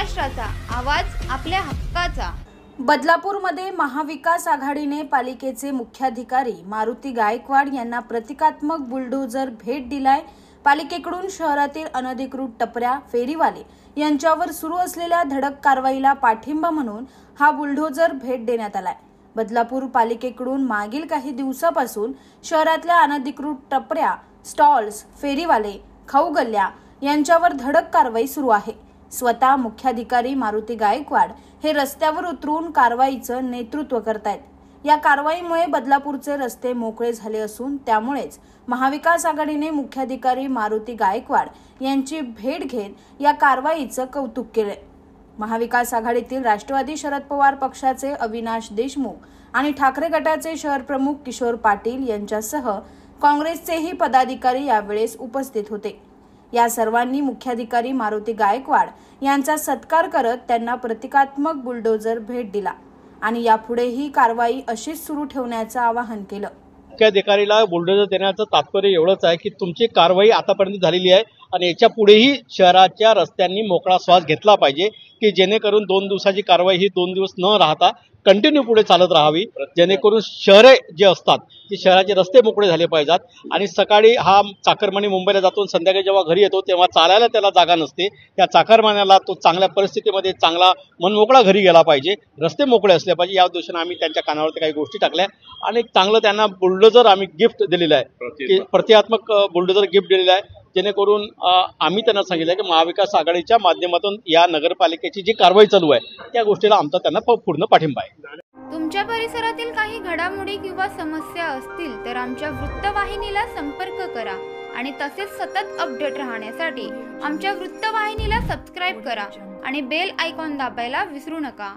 महाराष्ट्राचा आवाज आपल्या हक्काचा। बदलापूरमध्ये महाविकास आघाडीने पालिकेचे मुख्याधिकारी मारुती गायकवाड यांना प्रतिकात्मक बुलडोझर भेट दिलाय। पालिकेकडून शहरातील अनधिकृत टपऱ्या फेरीवाले यांच्यावर सुरू असलेल्या धडक कारवाईला पाठिंबा म्हणून हा बुलडोझर भेट देण्यात आलाय। बदलापूर पालिकेकडून मागील काही दिवसापासून शहरातल्या अनधिकृत टपऱ्या, स्टॉल्स, फेरीवाले, खाऊ गल्ल्या यांच्यावर धडक कारवाई सुरू आहे। स्वतः मुख्याधिकारी मारुती गायकवाड हे रस्त्यावर उतरून कारवाईचं नेतृत्व करतायत। या कारवाईमुळे बदलापूरचे रस्ते मोकळे झाले असून त्यामुळेच महाविकास आघाडीने मुख्याधिकारी मारुती गायकवाड यांची भेट घेत या कारवाईचं कौतुक केले। महाविकास आघाडीतील राष्ट्रवादी शरद पवार पक्षाचे अविनाश देशमुख आणि ठाकरे गटाचे शहर प्रमुख किशोर पाटील यांच्यासह काँग्रेसचेही पदाधिकारी यावेळेस उपस्थित होते। या सर्वांनी मुख्याधिकारी मारुती गायकवाड यांचा सत्कार करत त्यांना प्रतिकात्मक बुलडोझर भेट दिला आणि यापुढेही कारवाई अशीच सुरू ठेवण्याचं आवाहन केलं। मुख्याधिकारीला बुलडोझर देण्याचं तात्पर्य एवढंच आहे की तुमची कारवाई आतापर्यंत झालेली आहे आणि याच्या पुढेही शहराच्या रस्त्यांनी मोकळा श्वास घेतला पाहिजे की जेणेकरून 2 दिवसाची कारवाई ही 2 दिवस न राहता कंटिन्यू पुढे चालत राहावी, जेणेकरून शहरे जे असतात ते शहराचे रस्ते मोकळे झाले पाहिजेत। आणि सकाळी हा चाकरमानी मुंबईला जातो, संध्याकाळी जेव्हा घरी येतो तेव्हा चालायला त्याला जागा नसते। त्या चाकरमान्याला तो चांगल्या परिस्थितीमध्ये चांगला मनमोकळा घरी गेला पाहिजे, रस्ते मोकळे असले पाहिजे। या उद्देशाने आम्ही त्यांच्या कानावरती काही गोष्टी टाकल्या आणि चांगलं त्यांना बुलडोझर आम्ही गिफ्ट दिलेलं आहे की प्रतिकात्मक बुलडोझर गिफ्ट दिलेलं आहे, जेणेकरून आम्ही त्यांना सांगितलं की महाविकास आघाडीच्या माध्यमातून या नगरपालिकेची जी कारवाई चालू आहे त्या गोष्टीला आमचा त्यांना पूर्ण पाठिंबा आहे। तुमच्या परिसरातील काही घडामोडी किंवा समस्या असतील तर आमच्या वृत्तवाहिनीला संपर्क करा आणि तसेच सतत अपडेट राहण्यासाठी आमच्या वृत्तवाहिनीला सबस्क्राइब करा आणि बेल आयकॉन दाबायला विसरू नका।